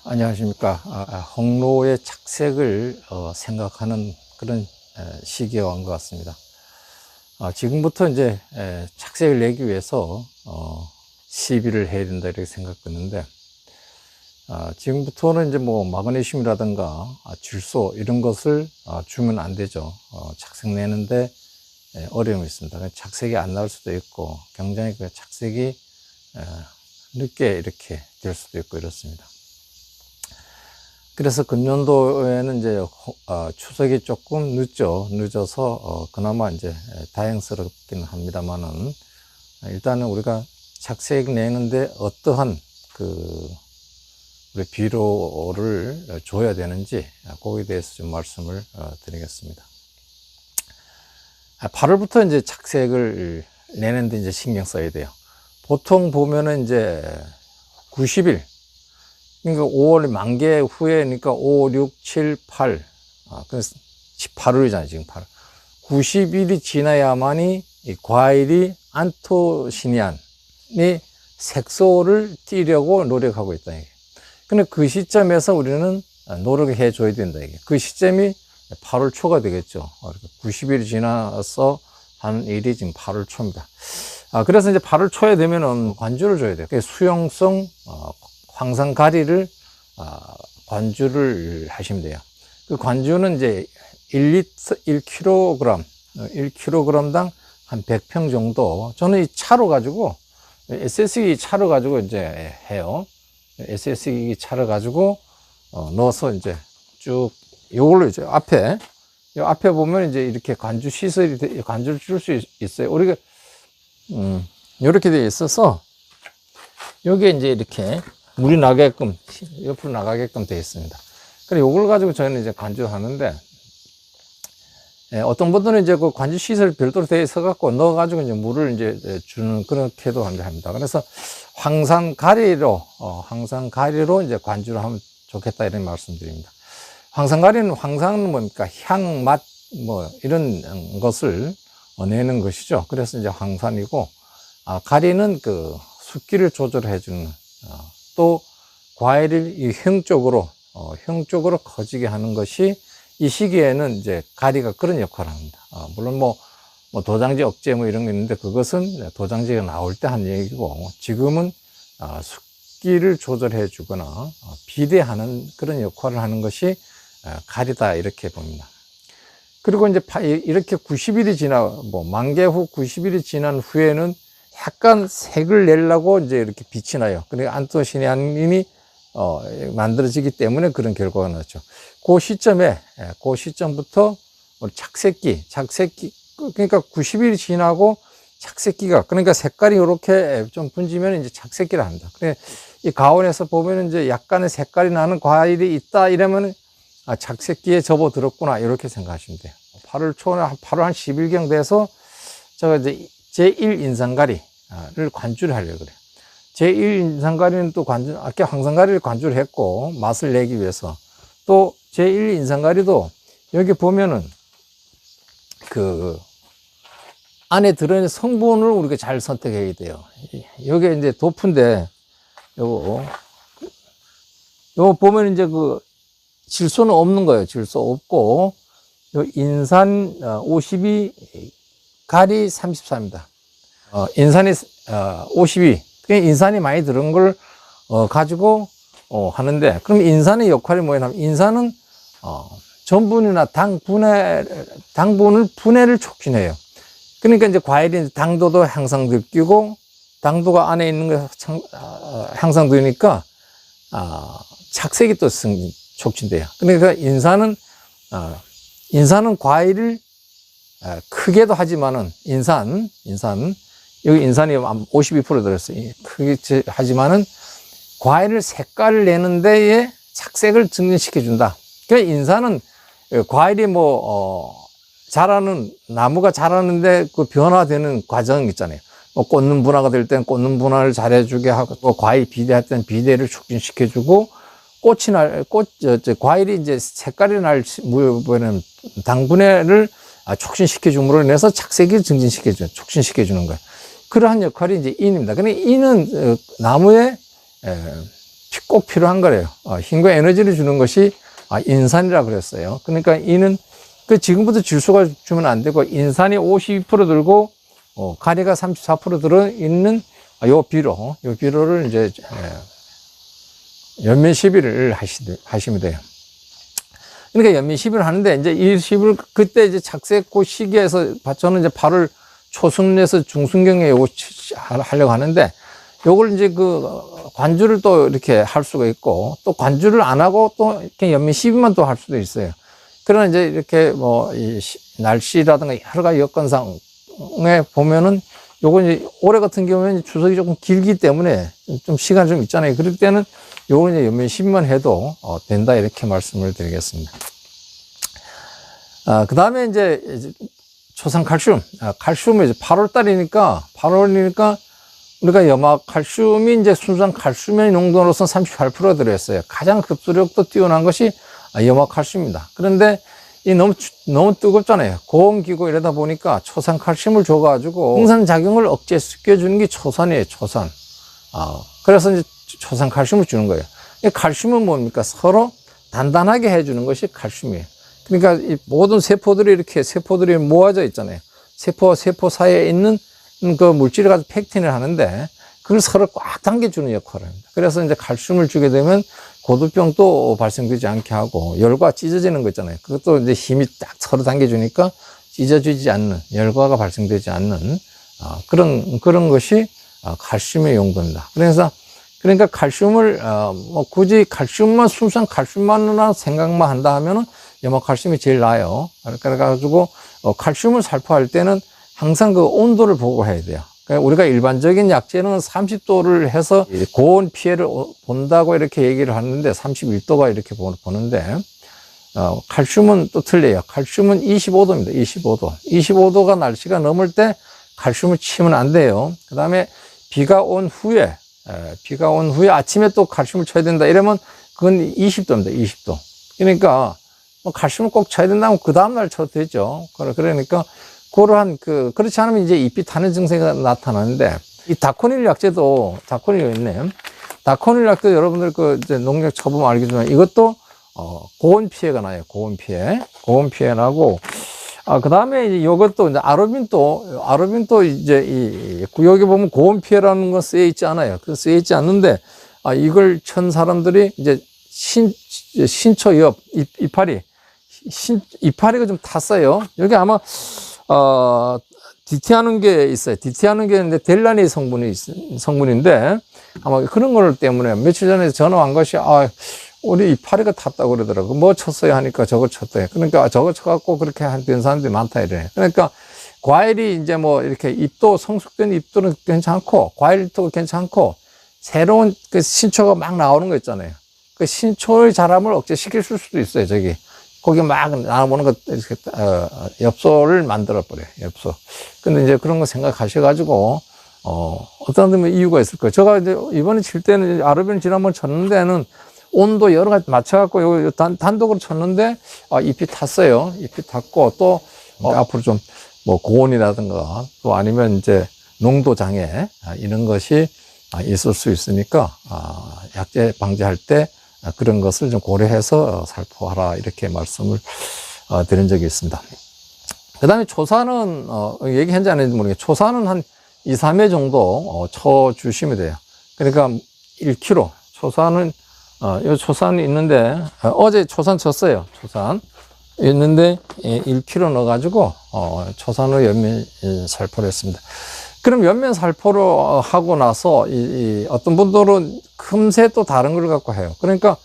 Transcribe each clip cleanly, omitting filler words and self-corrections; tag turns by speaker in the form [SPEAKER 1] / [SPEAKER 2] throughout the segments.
[SPEAKER 1] 안녕하십니까. 홍로의 착색을 생각하는 그런 시기에 온 것 같습니다. 지금부터 이제 착색을 내기 위해서 시비를 해야 된다 이렇게 생각했는데, 지금부터는 이제 뭐 마그네슘이라든가 질소 이런 것을 주면 안 되죠. 착색 내는데 어려움이 있습니다. 착색이 안 나올 수도 있고 굉장히 그 착색이 늦게 이렇게 될 수도 있고 이렇습니다. 그래서 금년도에는 이제 추석이 조금 늦어서 그나마 이제 다행스럽긴 합니다만은, 일단은 우리가 착색 내는데 어떠한 우리 비료를 줘야 되는지 거기에 대해서 좀 말씀을 드리겠습니다. 8월부터 이제 착색을 내는데 이제 신경 써야 돼요. 보통 보면은 이제 90일, 그러니까 5월 만개 후에, 그러니까 5, 6, 7, 8, 그래서 18월이잖아요, 지금 8월. 90일이 지나야만이 이 과일이 안토시니안이 색소를 띠려고 노력하고 있다, 이게. 근데 그 시점에서 우리는 노력을 해줘야 된다, 이게. 그 시점이 8월 초가 되겠죠. 90일이 지나서 한 일이 지금 8월 초입니다. 그래서 이제 8월 초에 되면은 관주를 줘야 돼요. 수용성 황산가리를 관주를 하시면 돼요. 그 관주는 이제 1kg당 한 100평 정도. 저는 이 차로 가지고, SS기 차로 가지고 이제 해요. SS기 차로 가지고 넣어서 이제 쭉 요걸로 이제 앞에 보면 이제 이렇게 관주 시설이, 관주를 줄 수 있어요. 우리가 이렇게 되어 있어서 여기에 이제 이렇게 물이 나게끔, 옆으로 나가게끔 되어 있습니다. 그래, 요걸 가지고 저희는 이제 관주하는데, 어떤 분들은 이제 그 관주 시설 별도로 되어 있어 갖고 넣어가지고 이제 물을 이제 주는 그렇게도 합니다. 그래서 황산가리로 이제 관주를 하면 좋겠다 이런 말씀드립니다. 황산가리는, 황산은 뭡니까? 향, 맛, 뭐, 이런 것을 내는 것이죠. 그래서 이제 황산이고, 가리는 그 습기를 조절해주는, 또 과일을 형 쪽으로 커지게 하는 것이 이 시기에는 이제 가리가 그런 역할을 합니다. 물론 뭐 도장지 억제 뭐 이런 게 있는데, 그것은 도장지가 나올 때 한 얘기고, 지금은 습기를 조절해 주거나 비대하는 그런 역할을 하는 것이 가리다 이렇게 봅니다. 그리고 이제 이렇게 90일이 뭐 만개 후 90일이 지난 후에는 약간 색을 내려고 이제 이렇게 빛이 나요. 그러니까 안토시니안이 만들어지기 때문에 그런 결과가 나죠. 그 시점부터 우리 착색기, 그러니까 90일이 지나고 착색기가, 그러니까 색깔이 이렇게 좀 분지면 이제 착색기를 합니다. 그래, 이 가온에서 보면 이제 약간의 색깔이 나는 과일이 있다 이러면 착색기에 접어들었구나 이렇게 생각하시면 돼요. 8월 초나 8월 한 10일경 돼서 제가 이제 제1인산가리를 관주를 하려고 그래요. 제1인산가리는 또 아까 황산가리를 관주를 했고, 맛을 내기 위해서. 또 제1인산가리도 여기 보면은 그 안에 들어있는 성분을 우리가 잘 선택해야 돼요. 여기 이제 도프인데, 요거 보면 이제 그 질소는 없는 거예요. 질소 없고, 요 인산 52, 가리 34입니다. 인산이 52. 그러니까 인산이 많이 들은 걸 가지고 하는데, 그럼 인산의 역할이 뭐냐면, 인산은 전분이나 당분을 분해를 촉진해요. 그러니까 이제 과일이 당도도 향상되고, 당도가 안에 있는 거 향상되니까 착색이 또 촉진돼요. 그러니까 인산은 과일을 크게도 하지만은, 여기 인산이 52% 들었어요. 크게 하지만은 과일을 색깔을 내는 데에 착색을 증진시켜준다. 그러니까 인산은 과일이 나무가 자라는데 그 변화되는 과정 있잖아요. 꽂는 분화가 될 때는 꽂는 분화를 잘해주게 하고, 또 과일 비대할 때는 비대를 촉진시켜주고, 과일이 이제 색깔이 날 무효는 당분해를 촉진시켜줌으로 인해서 착색이 촉진시켜주는 거예요. 그러한 역할이 이제 인입니다. 근데 인은 나무의 꼭 필요한 거래요. 힘과 에너지를 주는 것이 인산이라 그랬어요. 그러니까 이는 지금부터 질소가 주면 안 되고 인산이 52% 들고 가리가 34% 들어 있는 요 비료를 이제 연면 시비를 하시면 돼요. 그러니까 연면 시비를 하는데 이제 이 시비를 그때 이제 착색 그 시기에서 저는 이제 8월 초순에서 중순경에 요거 하려고 하는데 요걸 이제 관주를 또 이렇게 할 수가 있고 또 관주를 안 하고 또 이렇게 연면 시비만 또 할 수도 있어요. 그러나 이제 이렇게 이 날씨라든가 여러 가지 여건상에 보면은 요거 이제 올해 같은 경우에는 추석이 조금 길기 때문에 좀 시간이 좀 있잖아요. 그럴 때는 요거 이제 연면 시비만 해도 된다 이렇게 말씀을 드리겠습니다. 그 다음에 이제 초산 칼슘. 칼슘은 이제 8월달이니까 우리가 염화 칼슘이 이제 순수한 칼슘의 농도로서 38% 들어있어요. 가장 흡수력도 뛰어난 것이 염화 칼슘입니다. 그런데 이 너무 뜨겁잖아요. 고온기고 이러다 보니까 초산 칼슘을 줘가지고 항산작용을 억제시켜주는 게 초산이에요, 초산. 그래서 이제 초산 칼슘을 주는 거예요. 이 칼슘은 뭡니까? 서로 단단하게 해주는 것이 칼슘이에요. 그러니까 이 모든 세포들이 모아져 있잖아요. 세포와 세포 사이에 있는 그 물질을 가지고 팩틴을 하는데 그걸 서로 꽉 당겨주는 역할을 합니다. 그래서 이제 칼슘을 주게 되면 고두병도 발생되지 않게 하고 열과 찢어지는 거 있잖아요. 그것도 이제 힘이 딱 서로 당겨주니까 찢어지지 않는, 열과가 발생되지 않는 그런 것이 칼슘의 용도입니다. 그러니까 칼슘을 굳이 칼슘만 순수한 칼슘만 생각만 한다 하면은 염화칼슘이 제일 나아요. 그래가지고 칼슘을 살포할 때는 항상 그 온도를 보고 해야 돼요. 그러니까 우리가 일반적인 약재는 30도를 해서 고온 피해를 본다고 이렇게 얘기를 하는데 31도가 이렇게 보는데 칼슘은 또 틀려요. 칼슘은 25도입니다. 25도가 날씨가 넘을 때 칼슘을 치면 안 돼요. 그 다음에 비가 온 후에 아침에 또 칼슘을 쳐야 된다 이러면 그건 20도입니다. 20도. 그러니까 칼슘을 꼭 쳐야 된다면 그 다음날 쳐도 되죠. 그러니까 그러한 그렇지 않으면 이제 잎이 타는 증세가 나타나는데 이 다코닐 약재도 있네요. 다코닐 약도 여러분들 이제 농약 쳐보면 알겠지만 이것도 고온 피해가 나요. 고온 피해 나고 그 다음에 이제 이것도 이제 아르빈도 이제 여기 보면 고온 피해라는 건 쓰여 있지 않아요. 쓰여 있지 않는데 이걸 천 사람들이 이제 신초 이파리가 좀 탔어요. 여기 아마 디티하는 게 있어요. 디티하는 게 있는데 델라니 성분인데 아마 그런 걸 때문에 며칠 전에 전화 온 것이 우리 이파리가 탔다고 그러더라고. 뭐 쳤어요 하니까 저거 쳤대. 그러니까 저거 쳐갖고 그렇게 된 사람들이 많다 이래. 그러니까 과일이 이제 뭐 이렇게 성숙된 잎들은 괜찮고 과일도 괜찮고 새로운 그 신초가 막 나오는 거 있잖아요. 그 신초의 자람을 억제시킬 수도 있어요. 거기 막 나오는 거, 이렇게, 엽소를 만들어버려요. 엽소. 근데 이제 그런 거 생각하셔가지고, 어떤 데면 이유가 있을 거예요. 제가 이제 이번에 칠 때는 아르빈 지난번 쳤는데는 온도 여러 가지 맞춰갖고 요 단독으로 쳤는데, 잎이 탔어요. 잎이 탔고, 또, 앞으로 좀, 고온이라든가, 또 아니면 이제 농도 장애, 이런 것이 있을 수 있으니까, 약재 방지할 때, 그런 것을 좀 고려해서 살포하라 이렇게 말씀을 드린 적이 있습니다. 그 다음에 초산은 얘기했는지 안 했는지 모르겠어요. 초산은 한 2, 3회 정도 쳐 주시면 돼요. 그러니까 1kg 초산은 요 초산이 있는데 어제 초산 쳤어요. 초산 있는데 1kg 넣어가지고 초산으로 연면 살포를 했습니다. 그럼 연면 살포를 하고 나서 어떤 분들은 금세 또 다른 걸 갖고 해요. 그러니까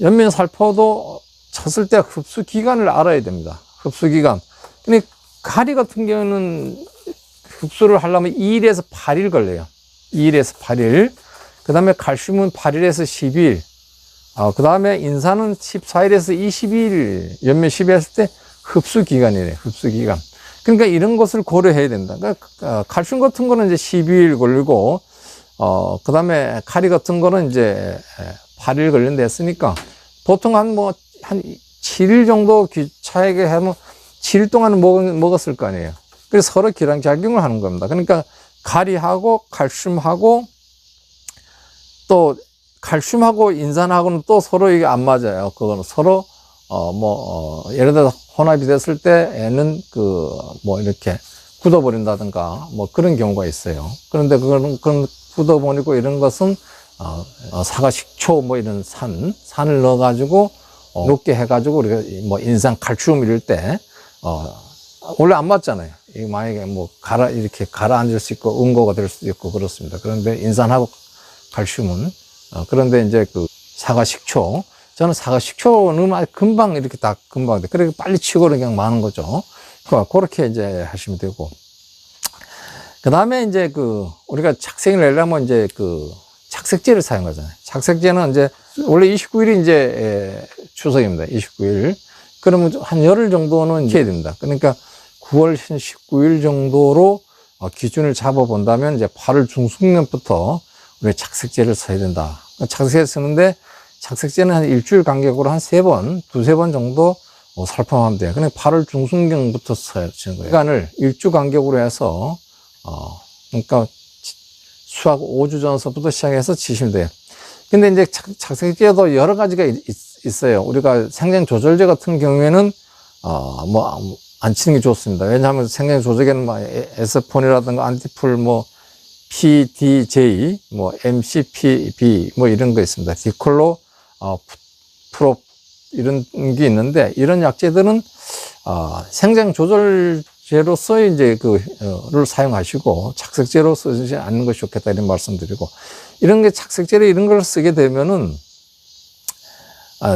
[SPEAKER 1] 연면 살포도 쳤을 때 흡수 기간을 알아야 됩니다. 흡수 기간. 근데 가리 같은 경우는 흡수를 하려면 2일에서 8일 걸려요. 2일에서 8일. 그 다음에 칼슘은 8일에서 12일. 그 다음에 인산은 14일에서 22일 연면 시비했을 때 흡수 기간이래요. 흡수 기간. 그러니까 이런 것을 고려해야 된다. 그러니까 칼슘 같은 거는 이제 12일 걸리고, 그 다음에 카리 같은 거는 이제 8일 걸린다 했으니까, 보통 한 7일 정도 차이게 하면 7일 동안 먹었을 거 아니에요. 그래서 서로 기량작용을 하는 겁니다. 그러니까 카리하고 칼슘하고 또 칼슘하고 인산하고는 또 서로 이게 안 맞아요. 그거는 서로, 예를 들어서 혼합이 됐을 때 애는 이렇게 굳어버린다든가, 그런 경우가 있어요. 그런데 그런 굳어버리고 이런 것은, 사과 식초, 이런 산을 넣어가지고, 녹게 해가지고, 우리가 인산, 칼슘 이럴 때, 원래 안 맞잖아요. 이 만약에 이렇게 가라앉을 수 있고, 응고가 될 수도 있고, 그렇습니다. 그런데 인산하고 칼슘은, 그런데 이제 사과 식초, 저는 사과 식초는 아주 금방 이렇게 다 금방 돼. 그렇게 빨리 치고 그냥 마는 거죠. 그렇게 이제 하시면 되고. 그 다음에 이제 우리가 착색을 내려면 이제 착색제를 사용하잖아요. 착색제는 이제 원래 29일이 이제 추석입니다. 29일. 그러면 한 열흘 정도는 해야 됩니다. 그러니까 9월 19일 정도로 기준을 잡아 본다면 이제 8월 중순년부터 우리 착색제를 써야 된다. 착색제 쓰는데 착색제는 한 일주일 간격으로 한 3번, 2-3번 정도 살포하면 돼요. 그러니까 8월 중순경부터 써야 되는 거예요. 시간을 일주 간격으로 해서, 그러니까 수학 5주 전서부터 시작해서 치시면 돼요. 근데 이제 착색제도 여러 가지가 있어요. 우리가 생장 조절제 같은 경우에는, 안 치는 게 좋습니다. 왜냐하면 생장 조절제는 에스폰이라든가 안티풀, PDJ, MCPB, 이런 거 있습니다. 디콜로, 프롭, 이런 게 있는데, 이런 약제들은, 생장 조절제로서 이제 를 사용하시고, 착색제로 쓰지 않는 것이 좋겠다, 이런 말씀드리고, 이런 게 착색제로 이런 걸 쓰게 되면은,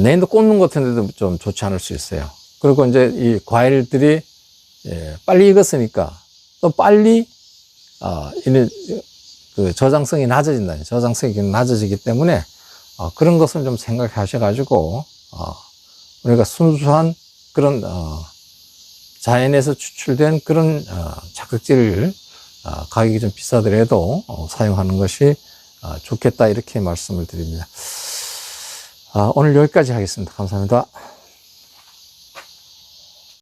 [SPEAKER 1] 내인도 꽂는 것 같은 데도 좀 좋지 않을 수 있어요. 그리고 이제 이 과일들이, 빨리 익었으니까, 또 빨리, 이런, 저장성이 낮아진다. 저장성이 낮아지기 때문에, 그런 것을 좀 생각하셔가지고, 우리가 순수한 그런, 자연에서 추출된 그런, 착색제를, 가격이 좀 비싸더라도, 사용하는 것이, 좋겠다. 이렇게 말씀을 드립니다. 오늘 여기까지 하겠습니다. 감사합니다.